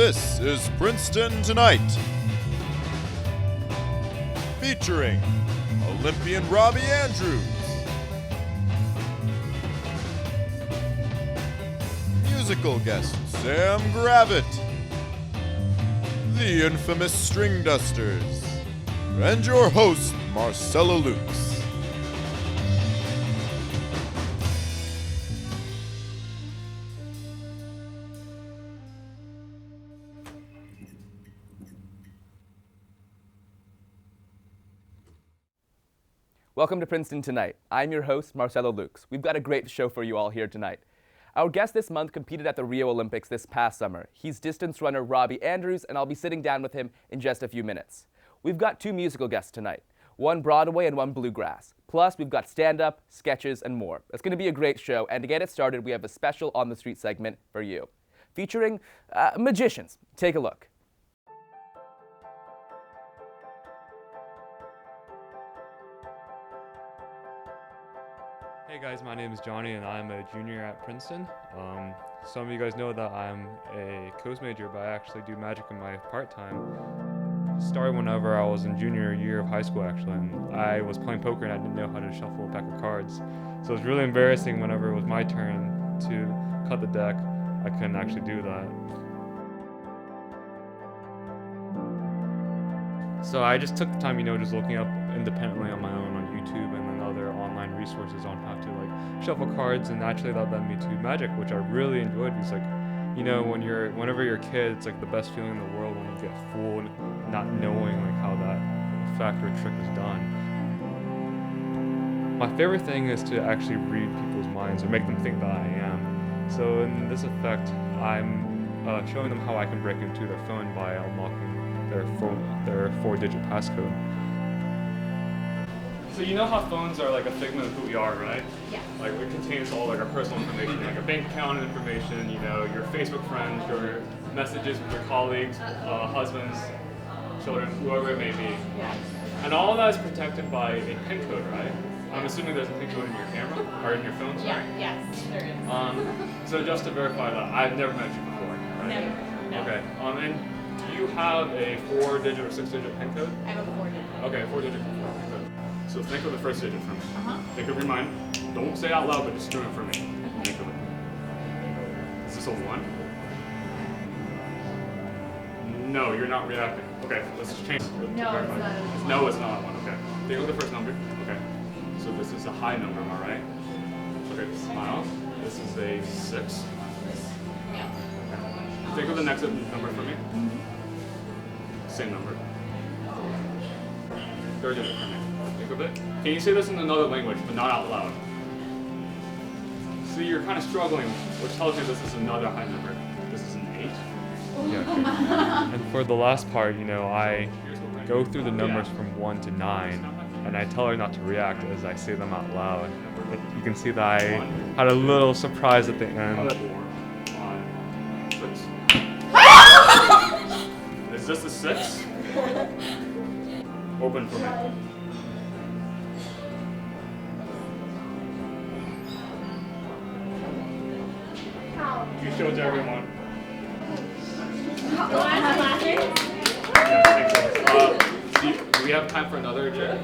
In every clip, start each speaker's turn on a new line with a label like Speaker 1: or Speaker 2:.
Speaker 1: This is Princeton Tonight, featuring Olympian Robby Andrews, musical guest Sam Gravitte, the Infamous Stringdusters, and your host Marcella Lukes.
Speaker 2: Welcome to Princeton Tonight. I'm your host, Marcelo Lukes. We've got a great show for you all here tonight. Our guest this month competed at the Rio Olympics this past summer. He's distance runner Robby Andrews, and I'll be sitting down with him in just a few minutes. We've got two musical guests tonight, one Broadway and one bluegrass. Plus, we've got stand-up, sketches, and more. It's going to be a great show, and to get it started, we have a special On the Street segment for you, featuring magicians. Take a look.
Speaker 3: Hey guys, my name is Johnny and I'm a junior at Princeton. Some of you guys know that I'm a coast major, but I actually do magic in my part-time. It started whenever I was in junior year of high school actually, and I was playing poker and I didn't know how to shuffle a pack of cards. So it was really embarrassing whenever it was my turn to cut the deck. I couldn't actually do that. So I just took the time, just looking up independently on my own on YouTube and then other online resources on how to shuffle cards, and actually that led me to magic, which I really enjoyed because whenever you're a kid, it's the best feeling in the world when you get fooled, not knowing how that effect or trick is done. My favorite thing is to actually read people's minds or make them think that I am. So in this effect, I'm showing them how I can break into their phone by unlocking their 4-digit passcode. So you know how phones are a figment of who we are, right? Yeah. It contains all our personal information, a bank account information, your Facebook friends, your messages with your colleagues, husbands, children, whoever it may be. Yeah. And all of that is protected by a PIN code, right? I'm assuming there's a PIN code in your camera or in your phone, sorry?
Speaker 4: Yeah, yes, there is.
Speaker 3: So just to verify that, I've never met you before, right?
Speaker 4: Never. No.
Speaker 3: Okay. And do you have a 4-digit or 6-digit PIN code?
Speaker 4: I have a 4-digit. Okay,
Speaker 3: 4-digit PIN code. So think of the first digit for me. Think of your mind. Don't say it out loud, but just do it for me. Think of it. Is this a 1? No, you're not reacting. Okay, let's just change.
Speaker 4: No, it's not a 1.
Speaker 3: No, it's not a 1. Okay. Think of the first number. Okay. So this is a high number, am I right? Okay, smile. This is a 6.
Speaker 4: Yeah.
Speaker 3: Okay. Think of the next number for me. Same number. Third digit for me. Think of it. Can you say this in another language, but not out loud? See, you're kind of struggling, which tells you this is another high number. This is an 8. Yeah. Okay. And for the last part, I go through the numbers from 1 to 9, and I tell her not to react as I say them out loud. You can see that I had a little surprise at the end. Is this a 6? Open for me. You show it to everyone. Do we have time for another check?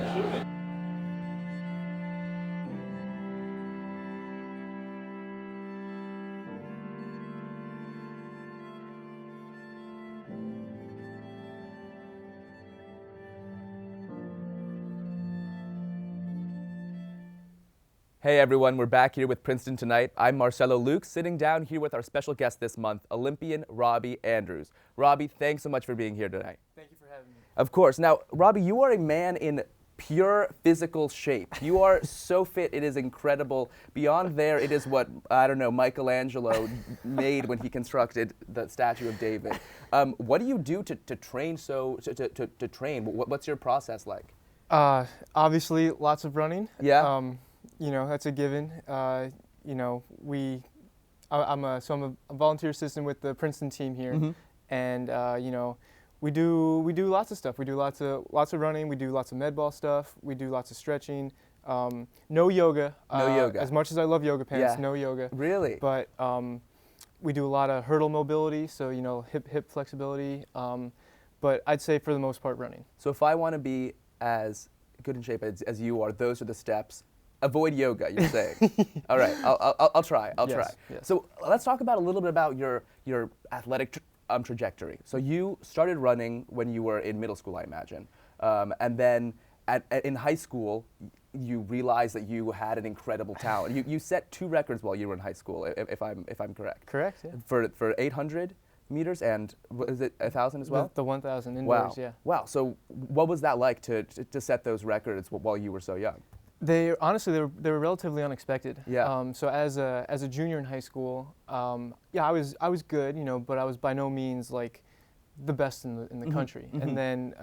Speaker 2: Hey everyone, we're back here with Princeton Tonight. I'm Marcelo Lukes, sitting down here with our special guest this month, Olympian Robby Andrews. Robby, thanks so much for being here tonight.
Speaker 5: Thank you for having me.
Speaker 2: Of course. Now, Robby, you are a man in pure physical shape. You are so fit, it is incredible. Beyond there, it is what, Michelangelo made when he constructed the statue of David. What do you do to train to train? What's your process like?
Speaker 5: Obviously, lots of running.
Speaker 2: Yeah.
Speaker 5: That's a given. I'm a volunteer assistant with the Princeton team here, and we do lots of stuff. We do lots of running. We do lots of med ball stuff. We do lots of stretching. No yoga.
Speaker 2: No yoga.
Speaker 5: As much as I love yoga pants,
Speaker 2: Yeah.
Speaker 5: no yoga.
Speaker 2: Really?
Speaker 5: But we do a lot of hurdle mobility, so hip flexibility. But I'd say for the most part running.
Speaker 2: So if I want to be as good in shape as you are, those are the steps. Avoid yoga, you're saying. All right, I'll try. I'll try.
Speaker 5: Yes.
Speaker 2: So let's talk about a little bit about your athletic trajectory. So you started running when you were in middle school, I imagine, and then in high school, you realized that you had an incredible talent. You set 2 records while you were in high school, if I'm correct.
Speaker 5: Correct. Yeah.
Speaker 2: For 800 meters and is it 1,000 as well?
Speaker 5: The 1,000 indoors.
Speaker 2: Wow.
Speaker 5: Yeah.
Speaker 2: Wow. So what was that like to set those records while you were so young?
Speaker 5: They were relatively unexpected.
Speaker 2: Yeah.
Speaker 5: So as a junior in high school, I was good, but I was by no means like the best in the country.
Speaker 2: Mm-hmm.
Speaker 5: And then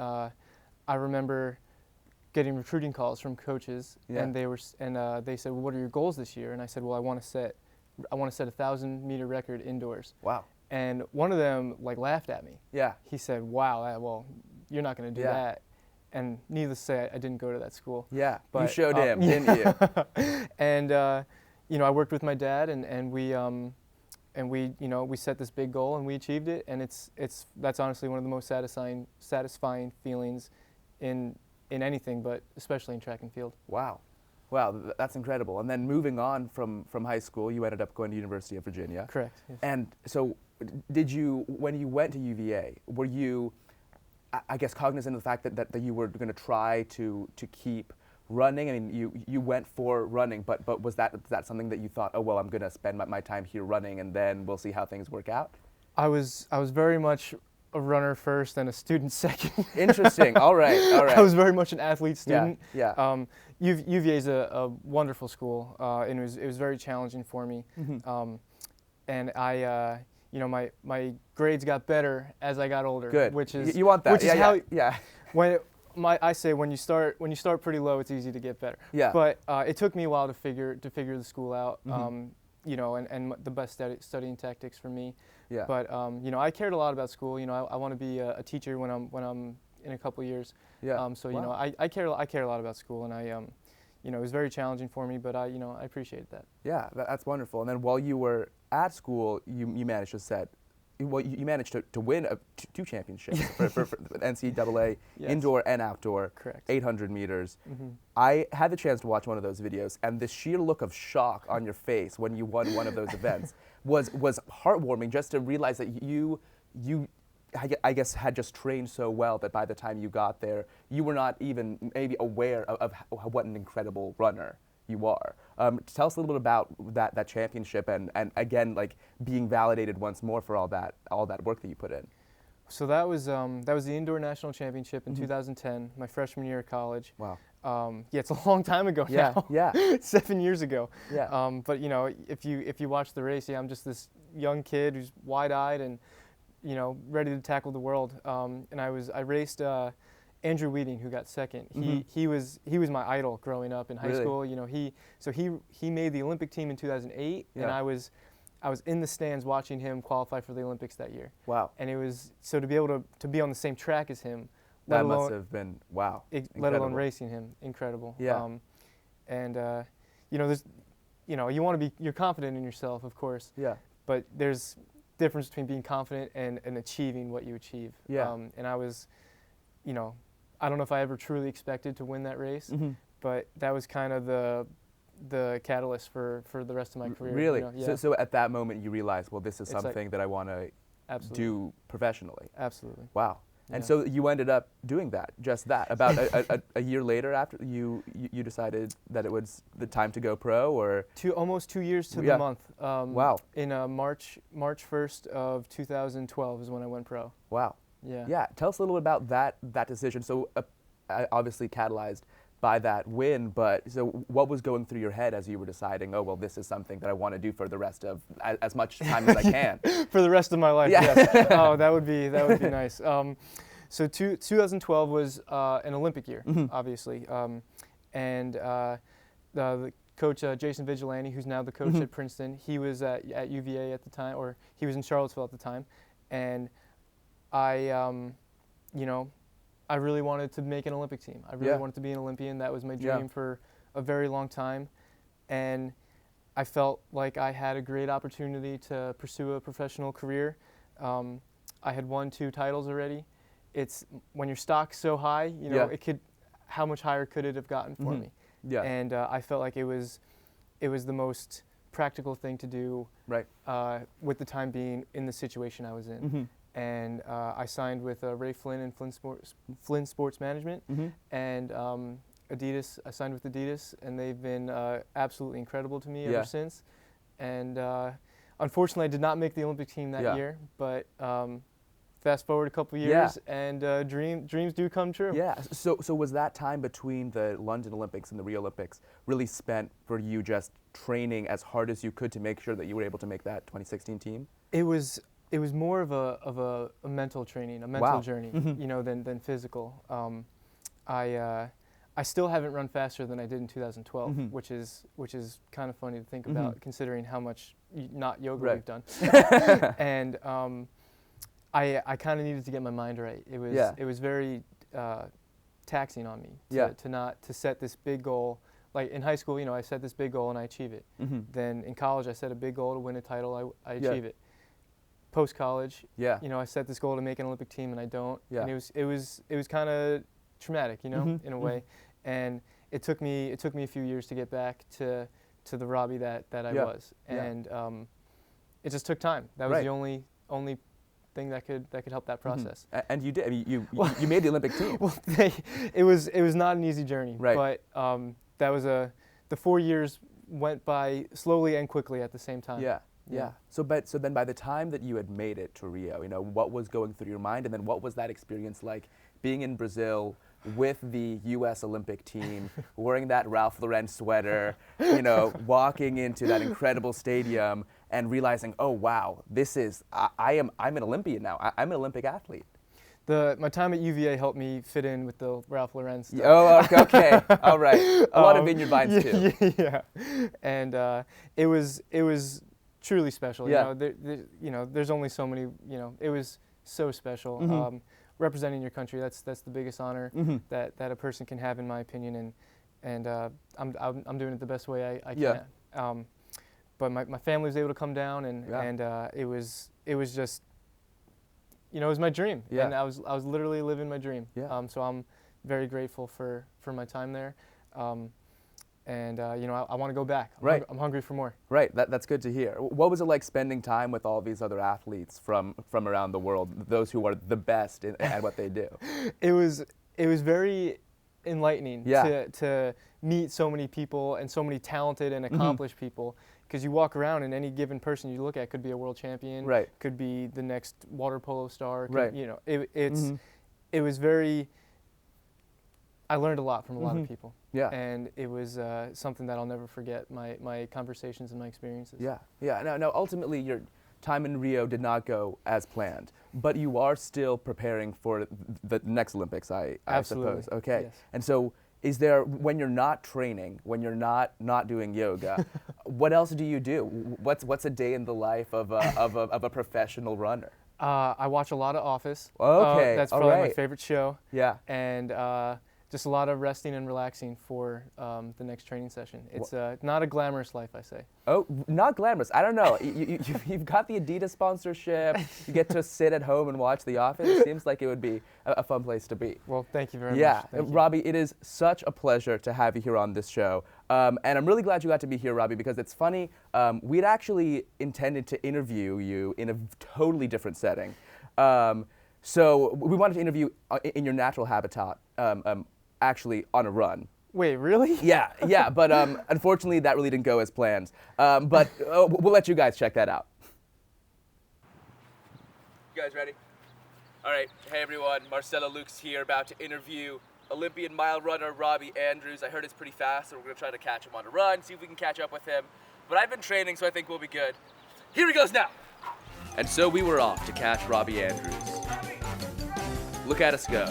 Speaker 5: I remember getting recruiting calls from coaches, and they said, well, what are your goals this year? And I said, well, I want to set a 1,000-meter record indoors.
Speaker 2: Wow.
Speaker 5: And one of them laughed at me.
Speaker 2: Yeah.
Speaker 5: He said, wow, well, you're not going to do that. And needless to say, I didn't go to that school.
Speaker 2: Yeah,
Speaker 5: but,
Speaker 2: you showed him, didn't you?
Speaker 5: And I worked with my dad, and we set this big goal, and we achieved it. And that's honestly one of the most satisfying feelings in anything, but especially in track and field.
Speaker 2: Wow, that's incredible. And then moving on from high school, you ended up going to University of Virginia.
Speaker 5: Correct. Yes.
Speaker 2: And so, when you went to UVA, were you, I guess, cognizant of the fact that you were going to try to keep running? I mean, you went for running, but was that something that you thought, oh well, I'm going to spend my time here running, and then we'll see how things work out?
Speaker 5: I was very much a runner first and a student second.
Speaker 2: Interesting. All right.
Speaker 5: I was very much an athlete student.
Speaker 2: Yeah.
Speaker 5: UVA is a wonderful school, and it was very challenging for me.
Speaker 2: Mm-hmm.
Speaker 5: And I, my grades got better as I got older.
Speaker 2: Good.
Speaker 5: Which is
Speaker 2: you want that?
Speaker 5: Which is how.
Speaker 2: Yeah.
Speaker 5: I say when you start pretty low, it's easy to get better.
Speaker 2: Yeah.
Speaker 5: But it took me a while to figure the school out.
Speaker 2: Mm-hmm.
Speaker 5: And the best studying tactics for me.
Speaker 2: Yeah.
Speaker 5: But I cared a lot about school. I want to be a teacher when I'm in a couple years.
Speaker 2: Yeah.
Speaker 5: So I care a lot about school, and it was very challenging for me, but I appreciated that.
Speaker 2: Yeah, that's wonderful. And then while you were at school, you managed to win 2 championships for NCAA
Speaker 5: Yes.
Speaker 2: indoor and outdoor.
Speaker 5: Correct.
Speaker 2: 800 meters.
Speaker 5: Mm-hmm.
Speaker 2: I had the chance to watch one of those videos, and the sheer look of shock on your face when you won one of those events was heartwarming, just to realize that you I guess had just trained so well that by the time you got there, you were not even maybe aware of what an incredible runner you are. Tell us a little bit about that championship and again, being validated once more for all that work that you put in.
Speaker 5: So that was the indoor national championship in 2010, my freshman year of college.
Speaker 2: Wow.
Speaker 5: It's a long time ago now.
Speaker 2: Yeah.
Speaker 5: 7 years ago.
Speaker 2: Yeah.
Speaker 5: But if you watch the race, I'm just this young kid who's wide-eyed and ready to tackle the world. And I raced Andrew Weeding, who got second.
Speaker 2: Mm-hmm.
Speaker 5: He was my idol growing up in high school. He made the Olympic team in 2008, and I was in the stands watching him qualify for the Olympics that year.
Speaker 2: Wow.
Speaker 5: And it was so to be able to be on the same track as him.
Speaker 2: That must have been wow.
Speaker 5: Let alone racing him, incredible.
Speaker 2: Yeah.
Speaker 5: There's, you want to be, you're confident in yourself, of course.
Speaker 2: Yeah.
Speaker 5: But there's difference between being confident and achieving what you achieve.
Speaker 2: Yeah.
Speaker 5: And I was, I don't know if I ever truly expected to win that race,
Speaker 2: Mm-hmm.
Speaker 5: but that was kind of the catalyst for the rest of my career.
Speaker 2: Really?
Speaker 5: Yeah.
Speaker 2: So at that moment you realized, well, this is
Speaker 5: It's
Speaker 2: something that I want to do professionally.
Speaker 5: Absolutely.
Speaker 2: Wow. And
Speaker 5: Yeah.
Speaker 2: so you ended up doing just that. About a year later, after you decided that it was the time to go pro, or
Speaker 5: Almost 2 years to
Speaker 2: Yeah.
Speaker 5: the month.
Speaker 2: Wow.
Speaker 5: In March 1st of 2012 is when I went pro.
Speaker 2: wow.
Speaker 5: Yeah.
Speaker 2: Yeah. Tell us a little bit about that decision. So obviously catalyzed by that win, but so what was going through your head as you were deciding, oh well, this is something that I want to do for the rest of as much time as I can?
Speaker 5: For the rest of my life.
Speaker 2: Yeah.
Speaker 5: Yes. Oh, that would be nice. So 2012 was an Olympic year, obviously, and the coach Jason Vigilante, who's now the coach at Princeton, he was at UVA at the time, or he was in Charlottesville at the time, and I really wanted to make an Olympic team. I really wanted to be an Olympian. That was my dream for a very long time, and I felt like I had a great opportunity to pursue a professional career. I had won 2 titles already. It's when your stock's so high, you know, how much higher could it have gotten for me?
Speaker 2: Yeah.
Speaker 5: And I felt like it was the most practical thing to do.
Speaker 2: Right.
Speaker 5: With the time being in the situation I was in. And I signed with Ray Flynn and Flynn Sports Management, and Adidas. I signed with Adidas, and they've been absolutely incredible to me ever since. And unfortunately, I did not make the Olympic team that year, but fast forward a couple years, and dreams do come true.
Speaker 2: Yeah. So was that time between the London Olympics and the Rio Olympics really spent for you just training as hard as you could to make sure that you were able to make that 2016 team?
Speaker 5: It was more of a mental training, a mental journey, you know, than physical. I still haven't run faster than I did in 2012, which is kind of funny to think about, considering how much not yoga we've done. And I kind of needed to get my mind right. It was very taxing on me to set this big goal. Like in high school, you know, I set this big goal and I achieve it. Then in college, I set a big goal to win a title. I achieve it. Post college, you know, I set this goal to make an Olympic team and I don't. And it was kind of traumatic, you know, in a way. And it took me a few years to get back to the Robby that I was. And it just took time. That was the only thing that could help that process.
Speaker 2: And you did. I mean, you made the Olympic team.
Speaker 5: Well, it was not an easy journey.
Speaker 2: Right.
Speaker 5: But that was the 4 years went by slowly and quickly at the same time.
Speaker 2: Yeah. So then by the time that you had made it to Rio, you know, what was going through your mind, and then what was that experience like being in Brazil with the U.S. Olympic team, wearing that Ralph Lauren sweater, you know, walking into that incredible stadium and realizing, oh wow, I'm an Olympian now. I'm an Olympic athlete.
Speaker 5: My time at UVA helped me fit in with the Ralph Lauren stuff.
Speaker 2: Oh, okay. All right. A lot of vineyard vines too.
Speaker 5: Yeah. And it was truly special.
Speaker 2: Yeah.
Speaker 5: You know, there's only so many. You know, it was so special. Representing your country, that's the biggest honor that a person can have, in my opinion. And I'm doing it the best way I can. But my family was able to come down, and it was just, you know, it was my dream. And I was literally living my dream. So I'm very grateful for my time there. And you know, I want to go back. I'm hungry for more.
Speaker 2: Right, that's good to hear. What was it like spending time with all these other athletes from around the world, those who are the best at what they do?
Speaker 5: It was very enlightening to meet so many people and so many talented and accomplished people. Because you walk around and any given person you look at could be a world champion, could be the next water polo star. You know, it was very. I learned a lot from a lot of people. And it was something that I'll never forget, my conversations and my experiences. No, ultimately your time in Rio did not go as planned, but you are still preparing for the next Olympics, I suppose. Okay. Yes.
Speaker 2: And so is there, when you're not training, when you're not doing yoga, what else do you do? What's a day in the life of a professional runner?
Speaker 5: I watch a lot of Office.
Speaker 2: Okay.
Speaker 5: That's probably my favorite show.
Speaker 2: Yeah.
Speaker 5: And just a lot of resting and relaxing for the next training session. It's not a glamorous life, I say.
Speaker 2: Oh, not glamorous. I don't know. You've got the Adidas sponsorship. You get to sit at home and watch The Office. It seems like it would be a fun place to be.
Speaker 5: Well, thank you very much.
Speaker 2: Yeah,
Speaker 5: Thank you.
Speaker 2: Robby, it is such a pleasure to have you here on this show. And I'm really glad you got to be here, Robby, because it's funny. We'd actually intended to interview you in a totally different setting. So we wanted to interview in your natural habitat. Actually on a run.
Speaker 5: Wait, really?
Speaker 2: Yeah, but unfortunately that really didn't go as planned. But we'll let you guys check that out. You guys ready? All right, hey everyone, Marcelo Lukes here, about to interview Olympian mile runner Robby Andrews. I heard it's pretty fast, so we're gonna try to catch him on a run, see if we can catch up with him. But I've been training, so I think we'll be good. Here he goes now. And so we were off to catch Robby Andrews. Look at us go.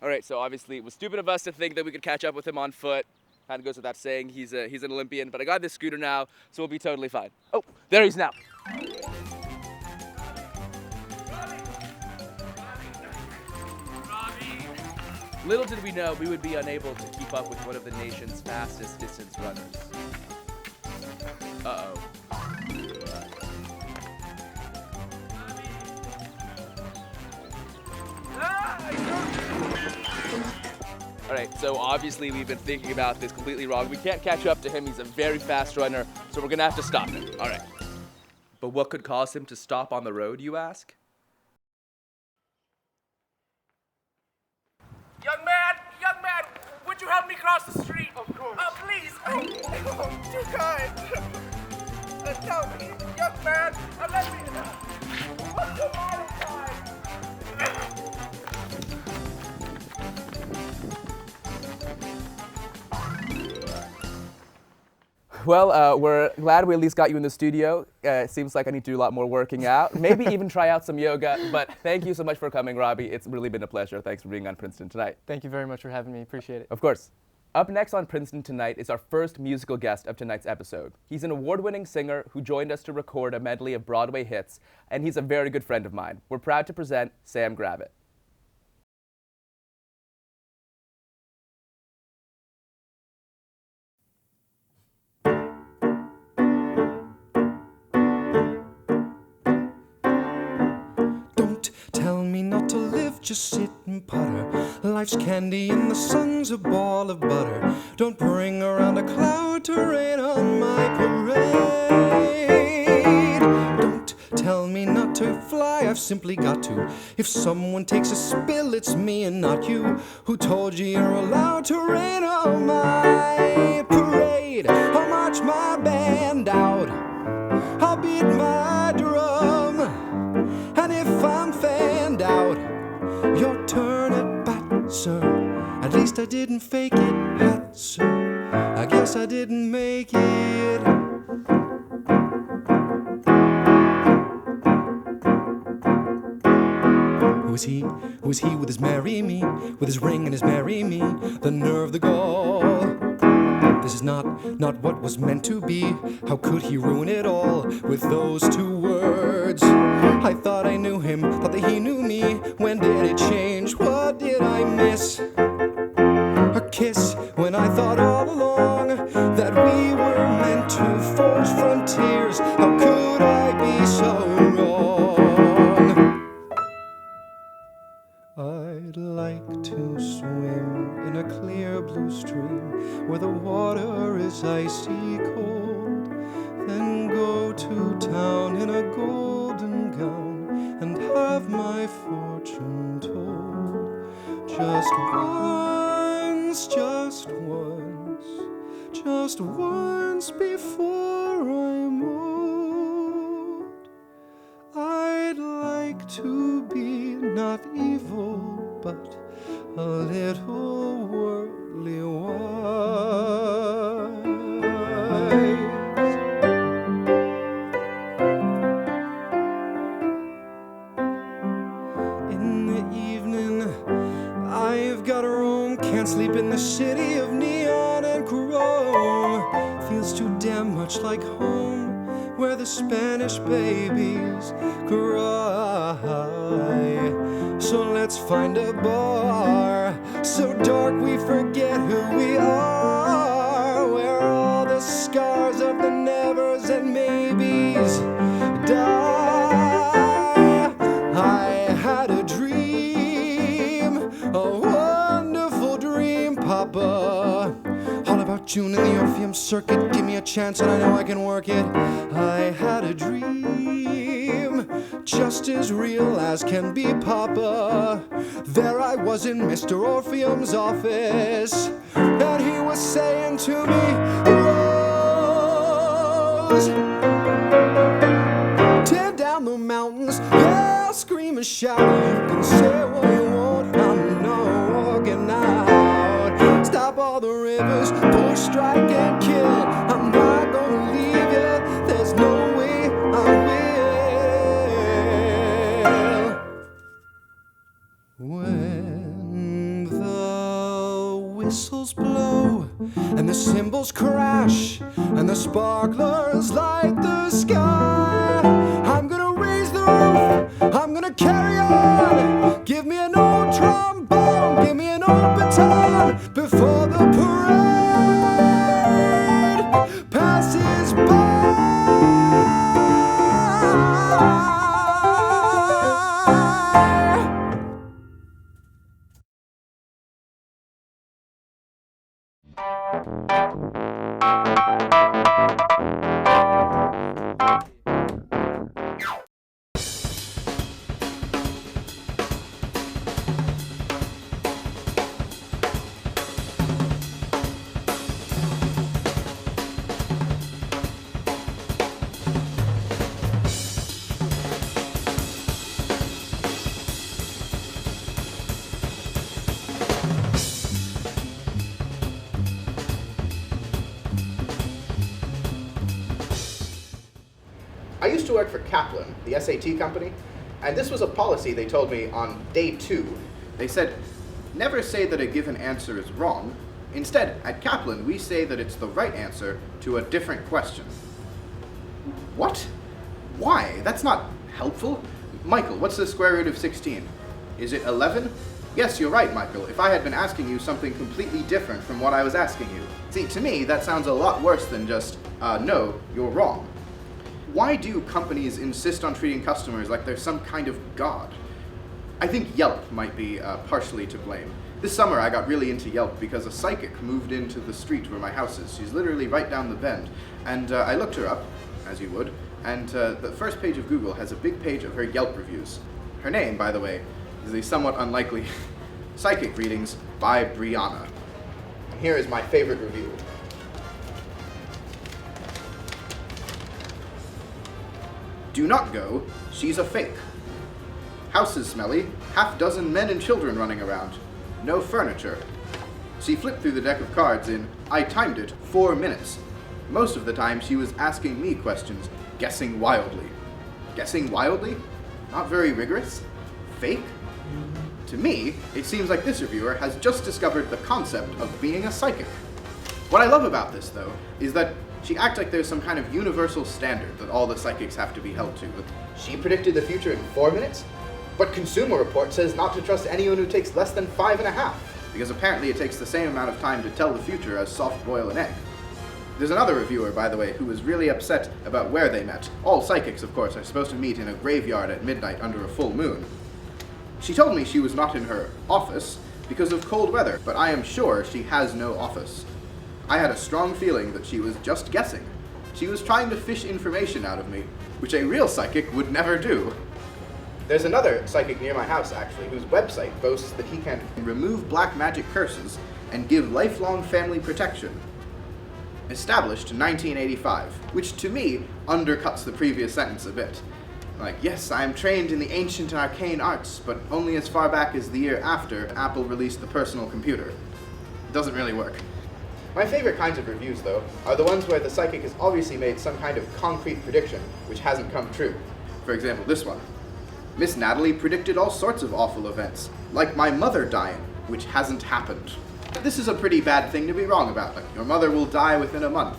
Speaker 2: All right, so obviously it was stupid of us to think that we could catch up with him on foot. Kind of goes without saying, he's an Olympian, but I got this scooter now, so we'll be totally fine. Oh, there he's now. Little did we know we would be unable to keep up with one of the nation's fastest distance runners. Uh-oh. All right, so obviously we've been thinking about this completely wrong. We can't catch up to him. He's a very fast runner, so we're gonna have to stop him. All right. But what could cause him to stop on the road, you ask?
Speaker 6: Young man, would you help me cross the street? Of course. Please. Oh, too kind. Tell me, young man, let me. What's the matter, time?
Speaker 2: Well, we're glad we at least got you in the studio. It seems like I need to do a lot more working out. Maybe even try out some yoga. But thank you so much for coming, Robby. It's really been a pleasure. Thanks for being on Princeton Tonight.
Speaker 5: Thank you very much for having me. Appreciate it.
Speaker 2: Of course. Up next on Princeton Tonight is our first musical guest of tonight's episode. He's an award-winning singer who joined us to record a medley of Broadway hits, and he's a very good friend of mine. We're proud to present Sam Gravitte.
Speaker 7: Tell me not to live, just sit and putter. Life's candy and the sun's a ball of butter. Don't bring around a cloud to rain on my parade. Don't tell me not to fly, I've simply got to. If someone takes a spill, it's me and not you. Who told you you're allowed to rain on my parade? I'll march my band out, I'll beat my drum, and if I'm fanned out, your turn at bat, sir. At least I didn't fake it, hat, sir. I guess I didn't make it. Who is he? Who is he with his marry me? With his ring and his marry me? The nerve, the gall. This is not what was meant to be. How could he ruin it all with those two words? I thought I knew him, thought that he knew me. When did it change? What did I miss? A kiss when I thought all along that we were meant to forge frontiers. How could I be so wrong? I'd like to swim in a clear blue stream where the water is icy cold, then go to town in a golden gown and have my fortune told. Just once, just once, just once before I'm old. I'd like to be not evil, but a little worldly wise. In the evening, I've got to roam. Can't sleep in the city of neon and chrome. Feels too damn much like home, where the Spanish babies cry. So let's find a bar so dark we forget who we are, where all the scars of the nevers and maybes die. I had a dream, a wonderful dream, Papa, all about June in the Orpheum Circuit. Give me a chance and I know I can work it. I had a dream, just as real as can be, Papa. There I was in Mr. Orpheum's office, and he was saying to me, Rose, tear down the mountains, yell, scream and shout. You can say what you want, I'm not walking out. Stop all the rivers, push, strike and kill. I'm not gonna leave you, there's no way I will. When the whistles blow and the cymbals crash and the sparklers light the sky, I'm gonna raise the roof, I'm gonna carry on. Give me an old trombone, give me an old
Speaker 8: used to work for Kaplan, the SAT company, and this was a policy they told me on day 2. They said, never say that a given answer is wrong. Instead, at Kaplan, we say that it's the right answer to a different question. What? Why? That's not helpful. Michael, what's the square root of 16? Is it 11? Yes, you're right, Michael. If I had been asking you something completely different from what I was asking you. See, to me, that sounds a lot worse than just, no, you're wrong. Why do companies insist on treating customers like they're some kind of god? I think Yelp might be partially to blame. This summer I got really into Yelp because a psychic moved into the street where my house is. She's literally right down the bend. And I looked her up, as you would, and the first page of Google has a big page of her Yelp reviews. Her name, by the way, is the somewhat unlikely Psychic Readings by Brianna. Here is my favorite review. Do not go, she's a fake. House is smelly, half-dozen men and children running around. No furniture. She flipped through the deck of cards in, I timed it, 4 minutes. Most of the time she was asking me questions, guessing wildly. Guessing wildly? Not very rigorous? Fake? To me, it seems like this reviewer has just discovered the concept of being a psychic. What I love about this, though, is that she acts like there's some kind of universal standard that all the psychics have to be held to. She predicted the future in 4 minutes? But Consumer Report says not to trust anyone who takes less than 5.5, because apparently it takes the same amount of time to tell the future as soft-boil an egg. There's another reviewer, by the way, who was really upset about where they met. All psychics, of course, are supposed to meet in a graveyard at midnight under a full moon. She told me she was not in her office because of cold weather, but I am sure she has no office. I had a strong feeling that she was just guessing. She was trying to fish information out of me, which a real psychic would never do. There's another psychic near my house, actually, whose website boasts that he can remove black magic curses and give lifelong family protection. Established in 1985, which to me undercuts the previous sentence a bit. Like, yes, I am trained in the ancient and arcane arts, but only as far back as the year after Apple released the personal computer. It doesn't really work. My favorite kinds of reviews, though, are the ones where the psychic has obviously made some kind of concrete prediction which hasn't come true. For example, this one. Miss Natalie predicted all sorts of awful events, like my mother dying, which hasn't happened. This is a pretty bad thing to be wrong about. Like, your mother will die within a month.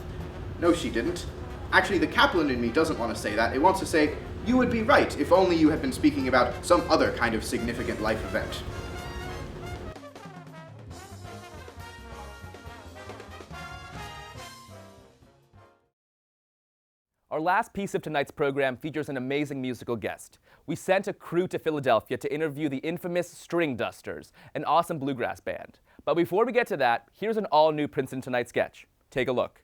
Speaker 8: No, she didn't. Actually, the Kaplan in me doesn't want to say that. It wants to say, you would be right if only you had been speaking about some other kind of significant life event.
Speaker 2: Our last piece of tonight's program features an amazing musical guest. We sent a crew to Philadelphia to interview the infamous Stringdusters, an awesome bluegrass band. But before we get to that, here's an all-new Princeton Tonight sketch. Take a look.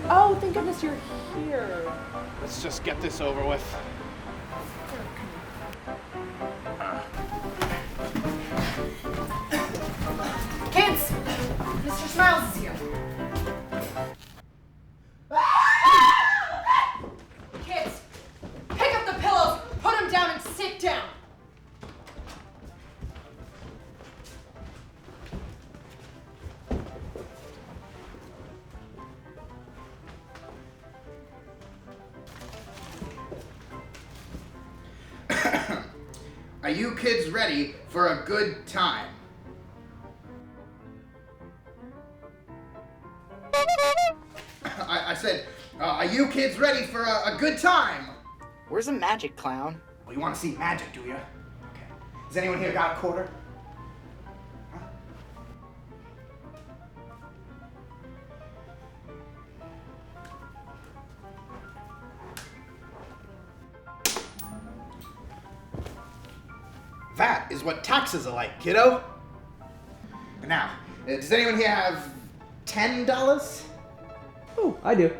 Speaker 4: Oh, thank goodness you're here.
Speaker 9: Let's just get this over with.
Speaker 4: Kids, Mr. Smiles is here. Kids, pick up the pillows, put them down, and sit down.
Speaker 8: Are you kids ready for a good time? I said, are you kids ready for a good time?
Speaker 10: Where's the magic, clown?
Speaker 8: Well, you want to see magic, do you? Okay. Has anyone here got a quarter? Huh? That is what taxes are like, kiddo. Now, does anyone here have $10?
Speaker 11: Oh, I do.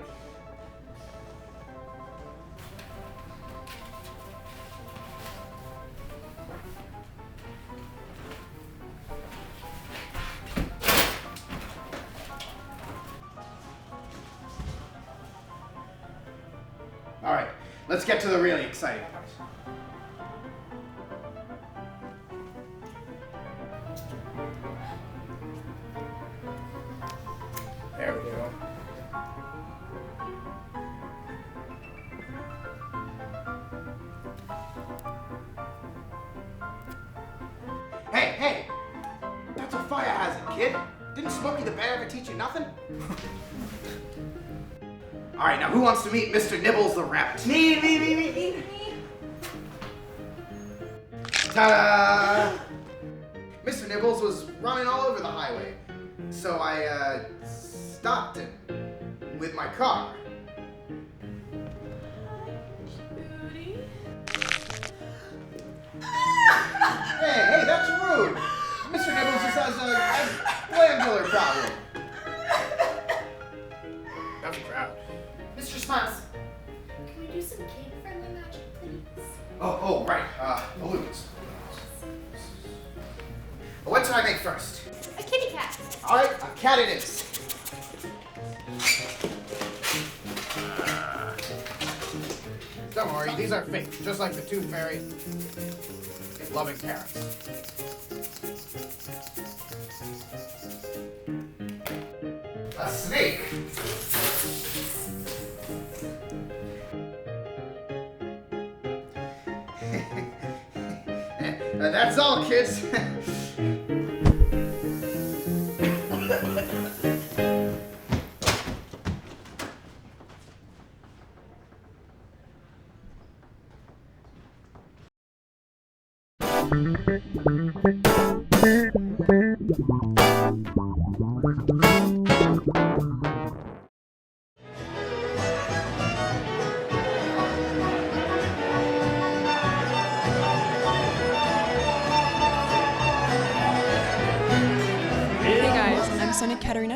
Speaker 8: All right, let's get to the really exciting part. There we go. Hey! That's a fire hazard, kid. Didn't Smokey the Bear ever teach you nothing? All right, now who wants to meet Mr. Nibbles the Rabbit? Me. Ta-da! Mr. Nibbles was running all over the highway, so I stopped him with my car. Hey, that's rude. Mr. Nibbles just has a glandular problem. That's proud.
Speaker 4: Mr. Smuts.
Speaker 12: Can we do some kid-friendly magic, please?
Speaker 8: Oh, right. Balloons. What should I make first?
Speaker 12: A kitty cat.
Speaker 8: All right, a cat it is. Don't worry, these are fake, just like the Tooth Fairy. Loving parents. A snake. That's all, kids.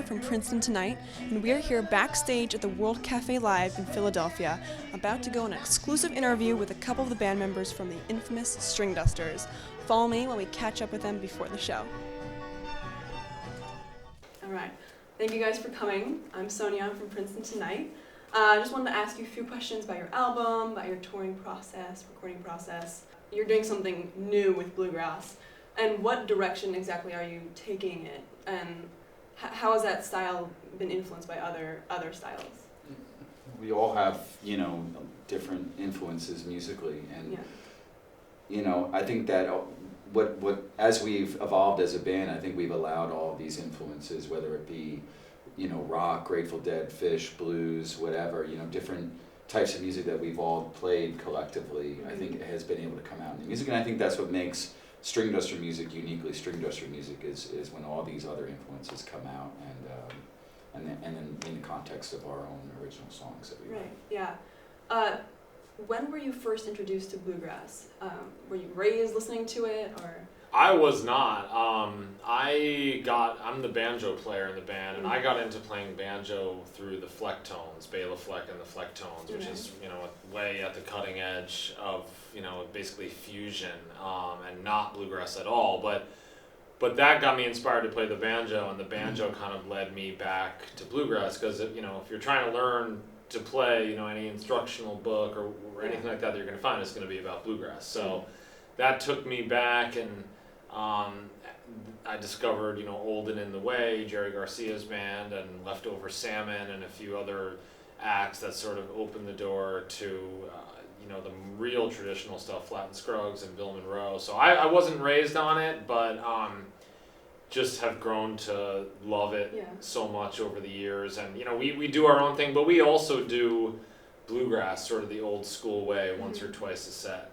Speaker 13: From Princeton Tonight, and we are here backstage at the World Cafe Live in Philadelphia, about to go on an exclusive interview with a couple of the band members from the Infamous Stringdusters. Follow me while we catch up with them before the show. All right, thank you guys for coming. I'm Sonia, I'm from Princeton Tonight. I just wanted to ask you a few questions about your album, about your touring process, recording process. You're doing something new with bluegrass, and what direction exactly are you taking it, and how has that style been influenced by other styles?
Speaker 14: We all have, different influences musically, and I think that what as we've evolved as a band, I think we've allowed all of these influences, whether it be, rock, Grateful Dead, Fish, blues, whatever, different types of music that we've all played collectively. I think it has been able to come out in the music, and I think that's what makes Stringduster music uniquely Stringduster music is when all these other influences come out, and then in the context of our own original songs that we write.
Speaker 13: Right. Yeah. When were you first introduced to bluegrass? Were you raised listening to it, or?
Speaker 15: I was not. I'm the banjo player in the band, and I got into playing banjo through the Flecktones, Bela Fleck and the Flecktones, which is, way at the cutting edge of, basically fusion, and not bluegrass at all. But that got me inspired to play the banjo, and the banjo kind of led me back to bluegrass, because, if you're trying to learn to play, any instructional book or anything like that you're going to find, it's going to be about bluegrass. So that took me back, and I discovered, Old and in the Way, Jerry Garcia's band, and Leftover Salmon, and a few other acts that sort of opened the door to, the real traditional stuff, Flatt and Scruggs and Bill Monroe. So I wasn't raised on it, but just have grown to love it so much over the years. And, we do our own thing, but we also do bluegrass sort of the old school way, once or twice a set.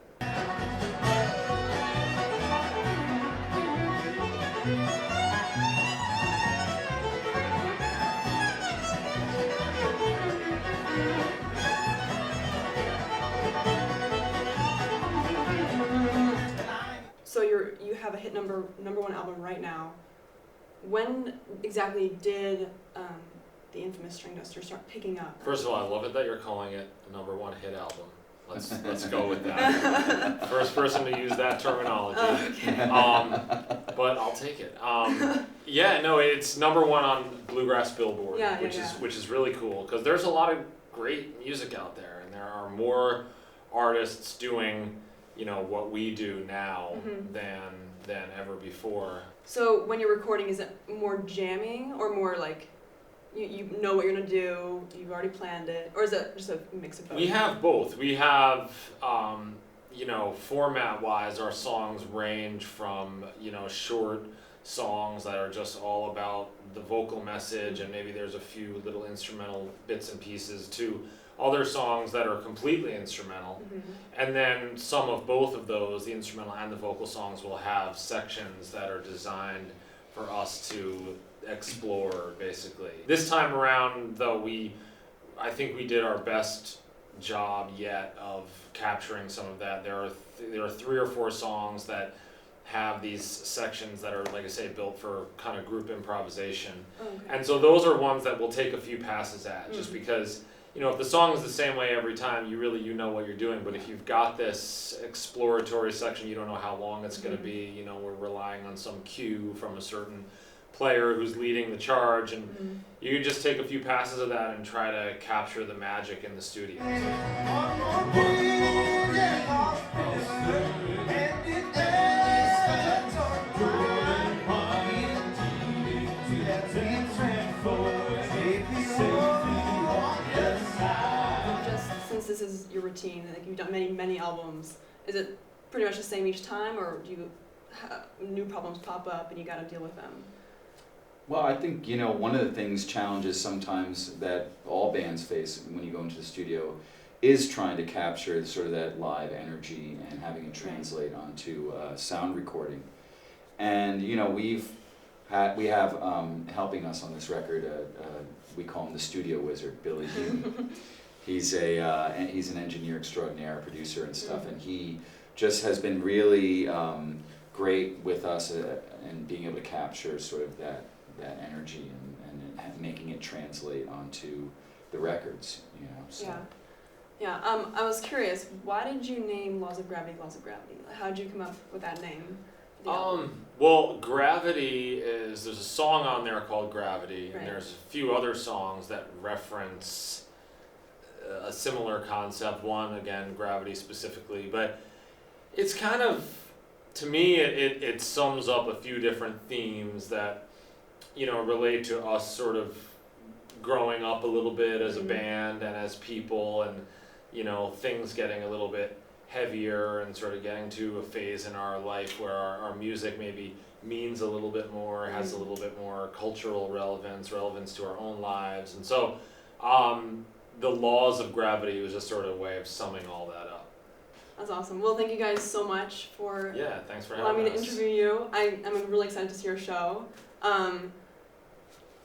Speaker 13: So you have her #1 album right now. When exactly did the Infamous Stringdusters start picking up?
Speaker 15: First of all, I love it that you're calling it a #1 hit album. Let's go with that. First person to use that terminology.
Speaker 13: Okay.
Speaker 15: But I'll take it. Yeah, no, it's #1 on Bluegrass Billboard, which is really cool because there's a lot of great music out there, and there are more artists doing, what we do now than ever before.
Speaker 13: So when you're recording, is it more jamming or more like you know what you're gonna do, you've already planned it, or is it just a mix of both?
Speaker 15: We have both. We have, format-wise, our songs range from, short songs that are just all about the vocal message and maybe there's a few little instrumental bits and pieces to other songs that are completely instrumental. And then some of both of those, the instrumental and the vocal songs, will have sections that are designed for us to explore, basically. This time around, though, I think we did our best job yet of capturing some of that. There are 3 or 4 songs that have these sections that are, like I say, built for kind of group improvisation. And so those are ones that we'll take a few passes at, just because, if the song is the same way every time, you know what you're doing. But if you've got this exploratory section, you don't know how long it's going to be. We're relying on some cue from a certain player who's leading the charge, and you can just take a few passes of that and try to capture the magic in the studio.
Speaker 13: Since this is your routine, like you've done many albums, is it pretty much the same each time, or do you new problems pop up and you got to deal with them?
Speaker 14: Well, I think, one of the challenges sometimes that all bands face when you go into the studio is trying to capture sort of that live energy and having it translate onto sound recording. And, we have helping us on this record, we call him the studio wizard, Billy Hume. He's an engineer extraordinaire, producer and stuff, and he just has been really great with us and being able to capture sort of that energy and making it translate onto the records, So.
Speaker 13: Yeah. I was curious, why did you name Laws of Gravity Laws of Gravity? How did you come up with that name?
Speaker 15: Well, Gravity there's a song on there called Gravity, and there's a few other songs that reference a similar concept. One, again, gravity specifically, but it's kind of, to me, it sums up a few different themes that, relate to us sort of growing up a little bit as a band and as people, and, things getting a little bit heavier and sort of getting to a phase in our life where our music maybe means a little bit more, has a little bit more cultural relevance to our own lives. And so the Laws of Gravity was just sort of a way of summing all that up.
Speaker 13: That's awesome. Well, thank you guys so much for
Speaker 15: thanks for
Speaker 13: allowing
Speaker 15: having
Speaker 13: me
Speaker 15: us.
Speaker 13: to interview you. I'm really excited to see your show.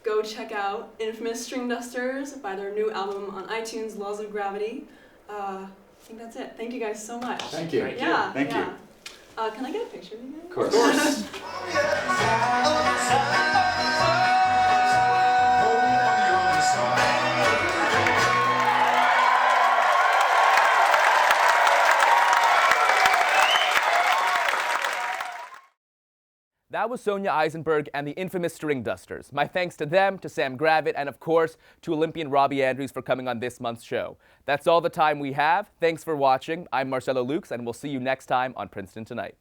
Speaker 13: Go check out Infamous Stringdusters by their new album on iTunes, Laws of Gravity. I think that's it. Thank you guys so much.
Speaker 14: Thank you.
Speaker 15: Thank you.
Speaker 14: Thank you.
Speaker 13: Can I get a picture of you guys?
Speaker 14: Of course.
Speaker 2: That was Sonia Eisenberg and the Infamous Stringdusters. My thanks to them, to Sam Gravitte, and of course, to Olympian Robby Andrews for coming on this month's show. That's all the time we have. Thanks for watching. I'm Marcelo Lukes, and we'll see you next time on Princeton Tonight.